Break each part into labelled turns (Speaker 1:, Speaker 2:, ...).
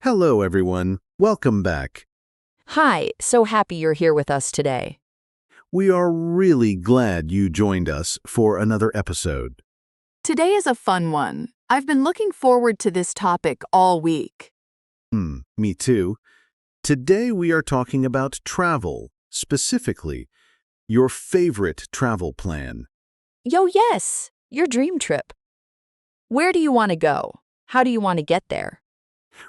Speaker 1: Hello, everyone. Welcome back.
Speaker 2: Hi, so happy you're here with us today.
Speaker 1: We are really glad you joined us for another episode.
Speaker 3: Today is a fun one. I've been looking forward to this topic all week.
Speaker 1: Me too. Today we are talking about travel, specifically your favorite travel plan.
Speaker 2: Yes, your dream trip. Where do you want to go? How do you want to get there?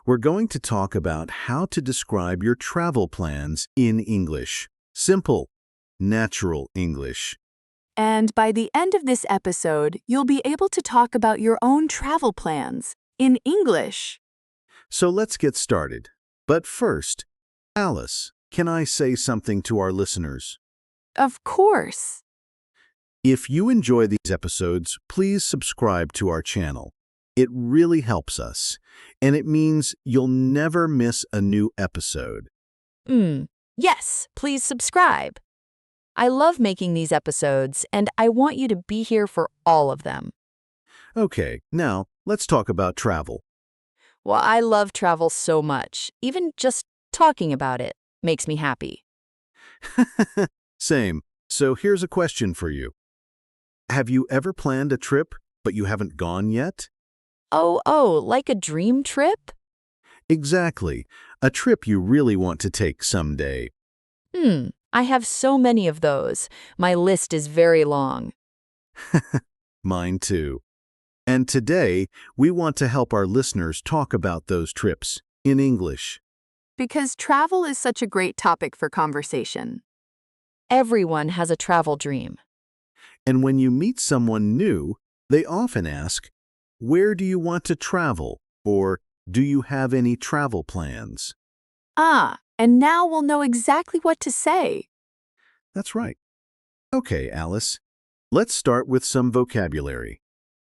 Speaker 1: We're going to talk about how to describe your travel plans in English. Simple, natural English.
Speaker 3: And by the end of this episode, you'll be able to talk about your own travel plans in English.
Speaker 1: So let's get started. But first, Alice, can I say something to our listeners?
Speaker 3: Of course.
Speaker 1: If you enjoy these episodes, please subscribe to our channel. It really helps us, and it means you'll never miss a new episode.
Speaker 2: Yes, please subscribe. I love making these episodes, and I want you to be here for all of them.
Speaker 1: Okay, now let's talk about travel.
Speaker 2: Well, I love travel so much. Even just talking about it makes me happy.
Speaker 1: Same. So here's a question for you. Have you ever planned a trip, but you haven't gone yet?
Speaker 2: Like a dream trip?
Speaker 1: Exactly. A trip you really want to take someday.
Speaker 2: I have so many of those. My list is very long.
Speaker 1: Mine too. And today, we want to help our listeners talk about those trips in English.
Speaker 3: Because travel is such a great topic for conversation.
Speaker 2: Everyone has a travel dream.
Speaker 1: And when you meet someone new, they often ask, "Where do you want to travel?" or "Do you have any travel plans?"
Speaker 3: And now we'll know exactly what to say.
Speaker 1: That's right. Okay, Alice, let's start with some vocabulary.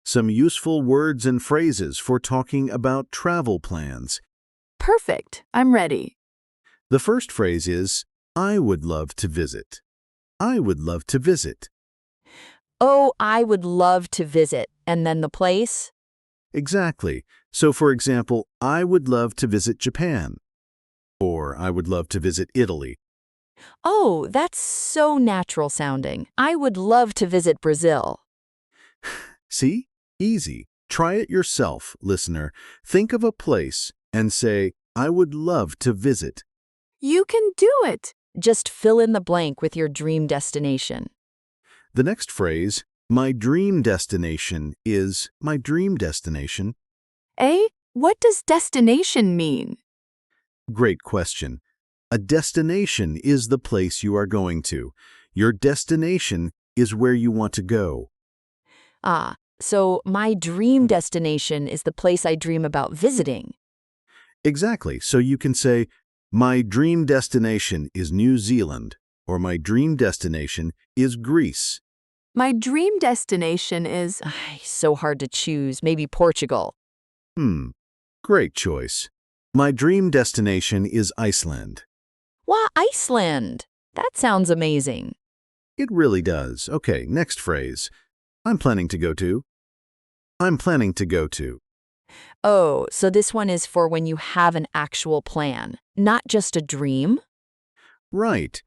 Speaker 1: Some useful words and phrases for talking about travel plans.
Speaker 3: Perfect. I'm ready.
Speaker 1: The first phrase is, I would love to visit. I would love to visit.
Speaker 2: Oh, I would love to visit. And then the place?
Speaker 1: Exactly. So, for example, I would love to visit Japan. Or I would love to visit Italy.
Speaker 2: Oh, that's so natural sounding. I would love to visit Brazil.
Speaker 1: See? Easy. Try it yourself, listener. Think of a place and say, I would love to visit.
Speaker 3: You can do it.
Speaker 2: Just fill in the blank with your dream destination.
Speaker 1: The next phrase, my dream destination, is my dream destination.
Speaker 3: What does destination mean?
Speaker 1: Great question. A destination is the place you are going to. Your destination is where you want to go.
Speaker 2: So my dream destination is the place I dream about visiting.
Speaker 1: Exactly. So you can say, my dream destination is New Zealand, or my dream destination is Greece.
Speaker 3: My dream destination is...
Speaker 2: So hard to choose. Maybe Portugal.
Speaker 1: Great choice. My dream destination is Iceland.
Speaker 2: Wow, Iceland! That sounds amazing.
Speaker 1: It really does. Okay, next phrase. I'm planning to go to. I'm planning to go to.
Speaker 2: Oh, so this one is for when you have an actual plan, not just a dream?
Speaker 1: Right.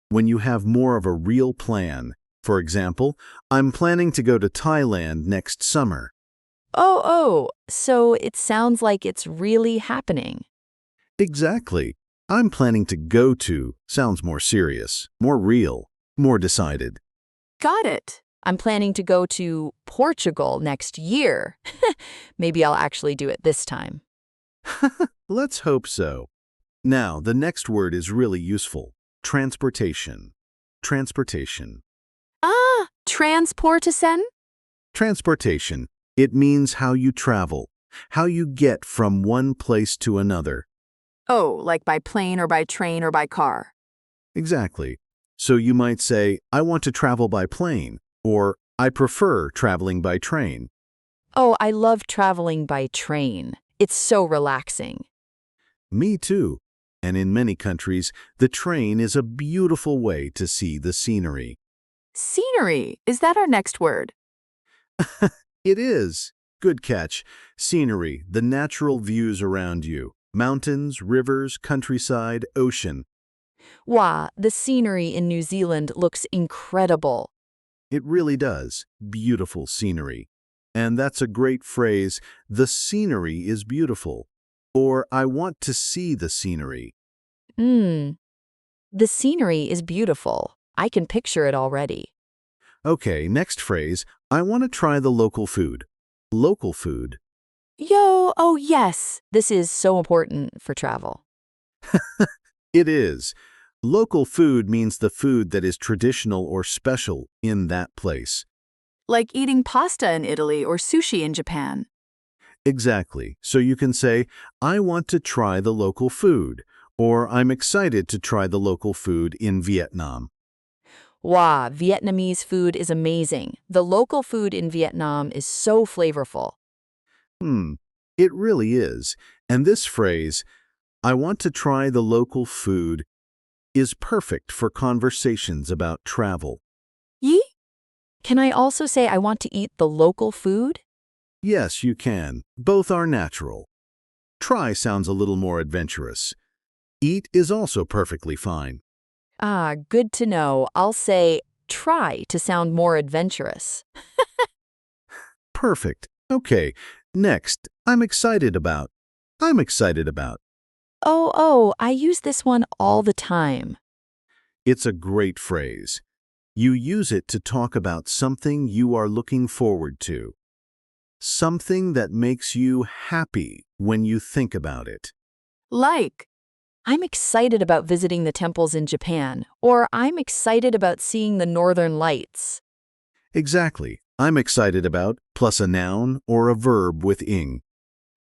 Speaker 1: When you have more of a real plan. For example, I'm planning to go to Thailand next summer.
Speaker 2: So it sounds like it's really happening.
Speaker 1: Exactly. I'm planning to go to sounds more serious, more real, more decided.
Speaker 3: Got it.
Speaker 2: I'm planning to go to Portugal next year. Maybe I'll actually do it this time.
Speaker 1: Let's hope so. Now, the next word is really useful. Transportation. Transportation.
Speaker 3: Transportation?
Speaker 1: Transportation. It means how you travel, how you get from one place to another.
Speaker 3: Oh, like by plane or by train or by car.
Speaker 1: Exactly. So you might say, I want to travel by plane, or I prefer traveling by train.
Speaker 2: Oh, I love traveling by train. It's so relaxing.
Speaker 1: Me too. And in many countries, the train is a beautiful way to see the scenery.
Speaker 3: Scenery. Is that our next word?
Speaker 1: It is. Good catch. Scenery, the natural views around you. Mountains, rivers, countryside, ocean.
Speaker 2: Wow, the scenery in New Zealand looks incredible.
Speaker 1: It really does. Beautiful scenery. And that's a great phrase, the scenery is beautiful. Or I want to see the scenery.
Speaker 2: Mmm, the scenery is beautiful. I can picture it already.
Speaker 1: Okay, next phrase, I want to try the local food. Local food.
Speaker 2: Yo, oh yes, this is so important for travel.
Speaker 1: It is. Local food means the food that is traditional or special in that place.
Speaker 3: Like eating pasta in Italy or sushi in Japan.
Speaker 1: Exactly. So you can say, I want to try the local food, or I'm excited to try the local food in Vietnam.
Speaker 2: Wow, Vietnamese food is amazing. The local food in Vietnam is so flavorful.
Speaker 1: It really is. And this phrase, I want to try the local food, is perfect for conversations about travel.
Speaker 3: Yi?
Speaker 2: Can I also say I want to eat the local food?
Speaker 1: Yes, you can. Both are natural. Try sounds a little more adventurous. Eat is also perfectly fine.
Speaker 2: Ah, good to know. I'll say try to sound more adventurous.
Speaker 1: Perfect. Okay, next, I'm excited about. I'm excited about.
Speaker 2: Oh, I use this one all the time.
Speaker 1: It's a great phrase. You use it to talk about something you are looking forward to. Something that makes you happy when you think about it.
Speaker 3: Like.
Speaker 2: I'm excited about visiting the temples in Japan, or I'm excited about seeing the northern lights.
Speaker 1: Exactly. I'm excited about, plus a noun or a verb with ing.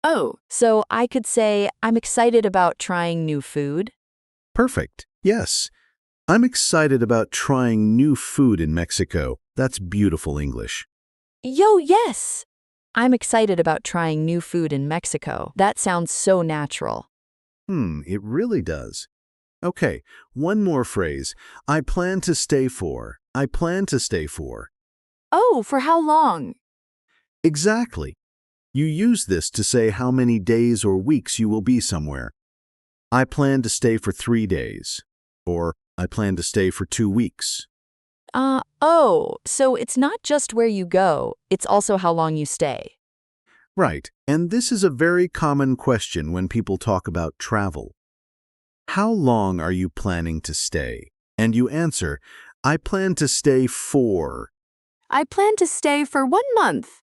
Speaker 3: Oh,
Speaker 2: So I could say I'm excited about trying new food.
Speaker 1: Perfect. Yes. I'm excited about trying new food in Mexico. That's beautiful English.
Speaker 2: Yo, yes! I'm excited about trying new food in Mexico. That sounds so natural.
Speaker 1: It really does. Okay, one more phrase. I plan to stay for. I plan to stay for.
Speaker 3: oh, for how long?
Speaker 1: Exactly. You use this to say how many days or weeks you will be somewhere. I plan to stay for 3 days. Or, I plan to stay for 2 weeks.
Speaker 2: So it's not just where you go, it's also how long you stay.
Speaker 1: Right, and this is a very common question when people talk about travel. How long are you planning to stay? And you answer, I plan to stay for.
Speaker 3: I plan to stay for 1 month.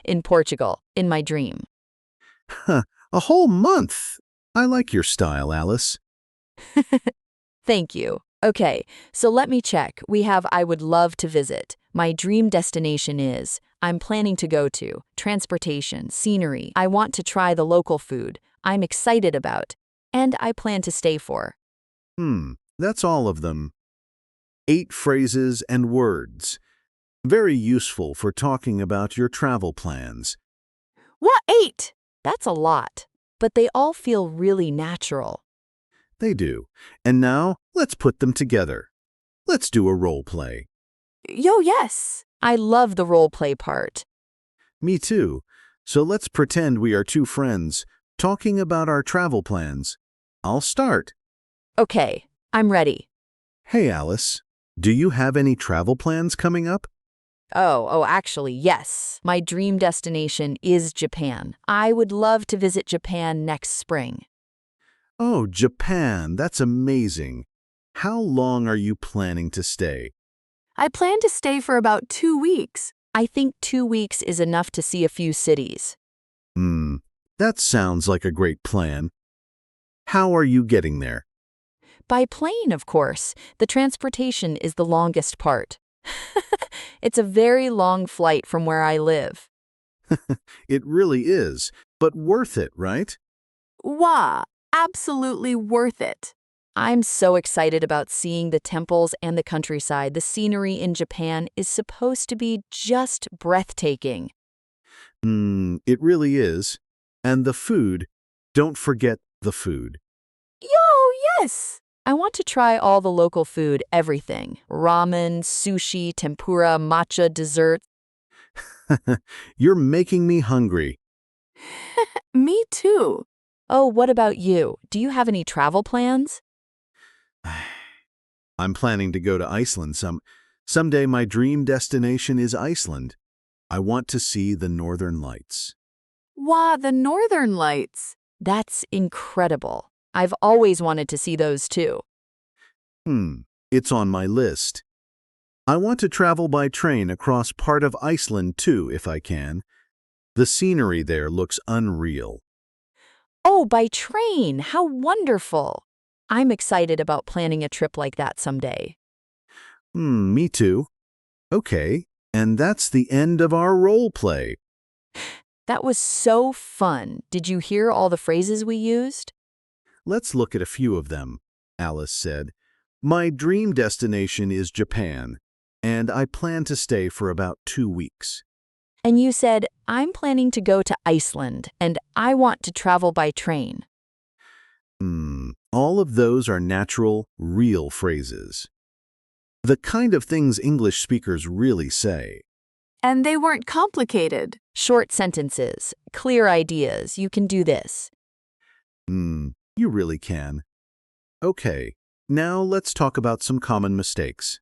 Speaker 2: In Portugal, in my dream.
Speaker 1: Huh, a whole month. I like your style, Alice.
Speaker 2: Thank you. Okay, so let me check. We have I would love to visit. My dream destination is. I'm planning to go to. Transportation, scenery. I want to try the local food. I'm excited about. And I plan to stay for.
Speaker 1: That's all of them. 8 phrases and words. Very useful for talking about your travel plans.
Speaker 3: What 8?
Speaker 2: That's a lot. But they all feel really natural.
Speaker 1: They do. And now, let's put them together. Let's do a role play.
Speaker 3: Yo, yes.
Speaker 2: I love the role play part.
Speaker 1: Me too. So let's pretend we are 2 friends, talking about our travel plans. I'll start.
Speaker 2: Okay, I'm ready.
Speaker 1: Hey, Alice. Do you have any travel plans coming up?
Speaker 2: Actually, yes. My dream destination is Japan. I would love to visit Japan next spring.
Speaker 1: Oh, Japan. That's amazing. How long are you planning to stay?
Speaker 3: I plan to stay for about 2 weeks.
Speaker 2: I think 2 weeks is enough to see a few cities.
Speaker 1: That sounds like a great plan. How are you getting there?
Speaker 2: By plane, of course. The transportation is the longest part. It's a very long flight from where I live.
Speaker 1: It really is, but worth it, right?
Speaker 3: Wow, absolutely worth it.
Speaker 2: I'm so excited about seeing the temples and the countryside. The scenery in Japan is supposed to be just breathtaking.
Speaker 1: It really is. And the food, don't forget the food.
Speaker 3: Yo, yes.
Speaker 2: I want to try all the local food, everything. Ramen, sushi, tempura, matcha, dessert.
Speaker 1: You're making me hungry.
Speaker 3: Me too.
Speaker 2: Oh, what about you? Do you have any travel plans?
Speaker 1: I'm planning to go to Iceland someday. My dream destination is Iceland. I want to see the Northern Lights.
Speaker 3: Wow, the Northern Lights.
Speaker 2: That's incredible. I've always wanted to see those too.
Speaker 1: It's on my list. I want to travel by train across part of Iceland too, if I can. The scenery there looks unreal.
Speaker 2: Oh, by train! How wonderful! I'm excited about planning a trip like that someday.
Speaker 1: Me too. Okay, and that's the end of our role play.
Speaker 2: That was so fun. Did you hear all the phrases we used?
Speaker 1: Let's look at a few of them. Alice said, "My dream destination is Japan, and I plan to stay for about 2 weeks."
Speaker 2: And you said, I'm planning to go to Iceland, and I want to travel by train.
Speaker 1: All of those are natural, real phrases. The kind of things English speakers really say.
Speaker 3: And they weren't complicated.
Speaker 2: Short sentences, clear ideas, you can do this.
Speaker 1: You really can. Okay, now let's talk about some common mistakes.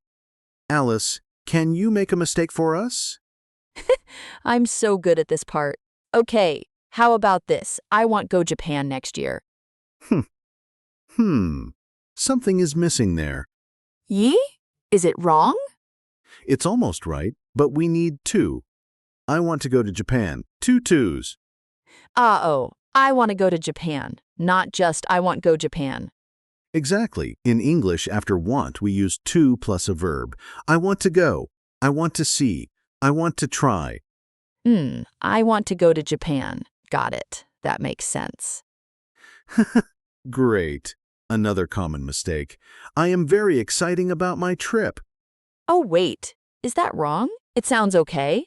Speaker 1: Alice, can you make a mistake for us?
Speaker 2: I'm so good at this part. Okay, how about this? I want go Japan next year.
Speaker 1: Something is missing there.
Speaker 3: Ye? Is it wrong?
Speaker 1: It's almost right, but we need 2. I want to go to Japan. 2 twos.
Speaker 2: I want to go to Japan, not just I want go Japan.
Speaker 1: Exactly. In English, after want, we use to plus a verb. I want to go. I want to see. I want to try.
Speaker 2: I want to go to Japan. Got it. That makes sense.
Speaker 1: Great. Another common mistake. I am very exciting about my trip.
Speaker 2: Oh, wait. Is that wrong? It sounds okay.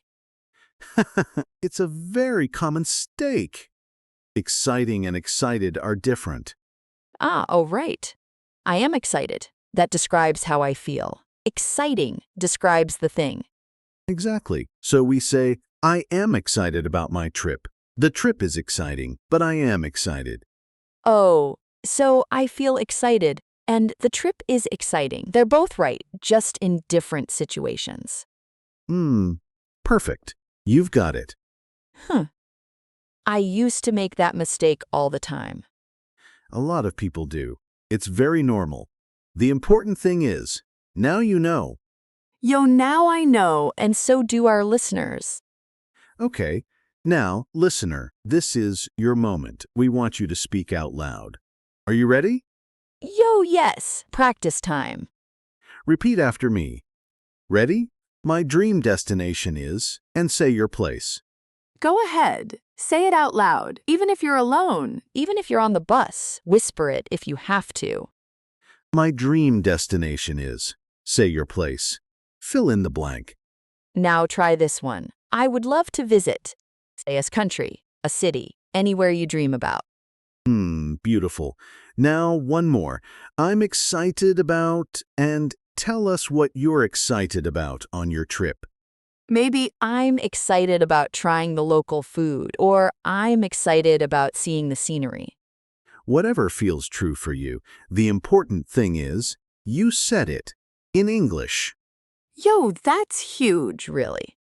Speaker 1: It's a very common mistake. Exciting and excited are different.
Speaker 2: Right. I am excited. That describes how I feel. Exciting describes the thing.
Speaker 1: Exactly. So we say, I am excited about my trip. The trip is exciting, but I am excited.
Speaker 2: Oh, so I feel excited, and the trip is exciting. They're both right, just in different situations.
Speaker 1: Perfect. You've got it.
Speaker 2: I used to make that mistake all the time.
Speaker 1: A lot of people do. It's very normal. The important thing is, now you know.
Speaker 3: Yo, now I know.
Speaker 2: And so do our listeners.
Speaker 1: Okay, now, listener, this is your moment. We want you to speak out loud. Are you ready?
Speaker 2: Yo, yes. Practice time.
Speaker 1: Repeat after me. Ready? My dream destination is, and say your place.
Speaker 3: Go ahead. Say it out loud, even if you're alone.
Speaker 2: Even if you're on the bus, whisper it if you have to.
Speaker 1: My dream destination is, say your place. Fill in the blank.
Speaker 2: Now try this one. I would love to visit. Say a country, a city, anywhere you dream about.
Speaker 1: Beautiful. Now one more. I'm excited about, and tell us what you're excited about on your trip.
Speaker 3: Maybe
Speaker 2: I'm excited about trying the local food, or I'm excited about seeing the scenery.
Speaker 1: Whatever feels true for you, the important thing is, you said it in English.
Speaker 3: yo, that's huge.
Speaker 2: Really.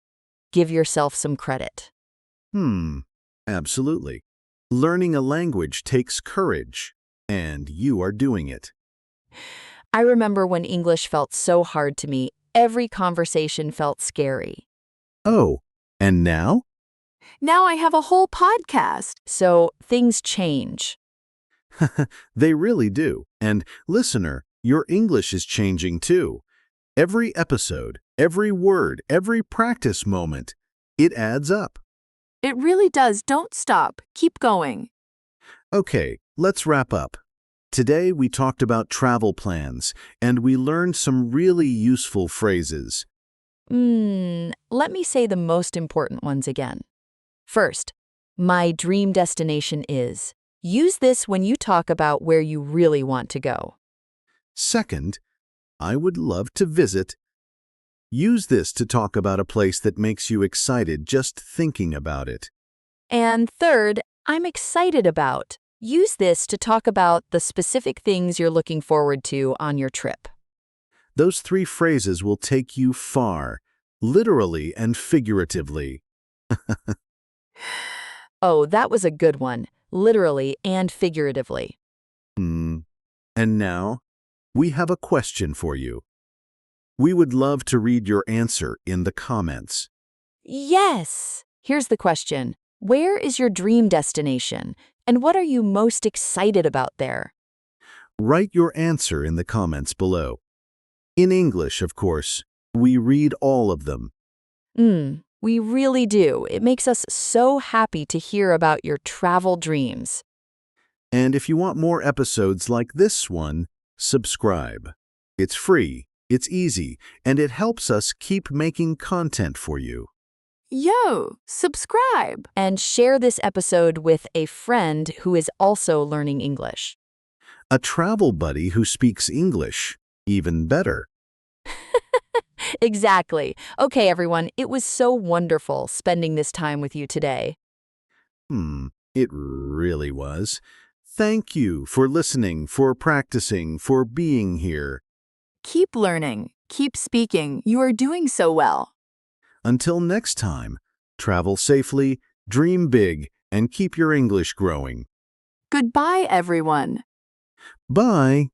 Speaker 2: Give yourself some credit.
Speaker 1: Absolutely. Learning a language takes courage, and you are doing it.
Speaker 2: I remember when English felt so hard to me, every conversation felt scary.
Speaker 1: Oh, and now?
Speaker 3: Now I have a whole podcast.
Speaker 2: So things change.
Speaker 1: They really do. And listener, your English is changing too. Every episode, every word, every practice moment, it adds up.
Speaker 3: It really does. Don't stop. Keep going.
Speaker 1: Okay, let's wrap up. Today we talked about travel plans, and we learned some really useful phrases.
Speaker 2: Let me say the most important ones again. First, my dream destination is. Use this when you talk about where you really want to go.
Speaker 1: Second, I would love to visit. Use this to talk about a place that makes you excited just thinking about it.
Speaker 2: And third, I'm excited about. Use this to talk about the specific things you're looking forward to on your trip.
Speaker 1: Those 3 phrases will take you far, literally and figuratively.
Speaker 2: Oh, that was a good one, literally and figuratively.
Speaker 1: And now, we have a question for you. We would love to read your answer in the comments.
Speaker 2: Yes! Here's the question. Where is your dream destination, and what are you most excited about there?
Speaker 1: Write your answer in the comments below. In English, of course. We read all of them.
Speaker 2: We really do. It makes us so happy to hear about your travel dreams.
Speaker 1: And if you want more episodes like this one, subscribe. It's free, it's easy, and it helps us keep making content for you.
Speaker 3: Yo, subscribe!
Speaker 2: And share this episode with a friend who is also learning English.
Speaker 1: A travel buddy who speaks English, even better.
Speaker 2: Exactly. Okay, everyone, it was so wonderful spending this time with you today.
Speaker 1: It really was. Thank you for listening, for practicing, for being here.
Speaker 3: Keep learning, keep speaking. You are doing so well.
Speaker 1: Until next time, travel safely, dream big, and keep your English growing.
Speaker 3: Goodbye, everyone.
Speaker 1: Bye.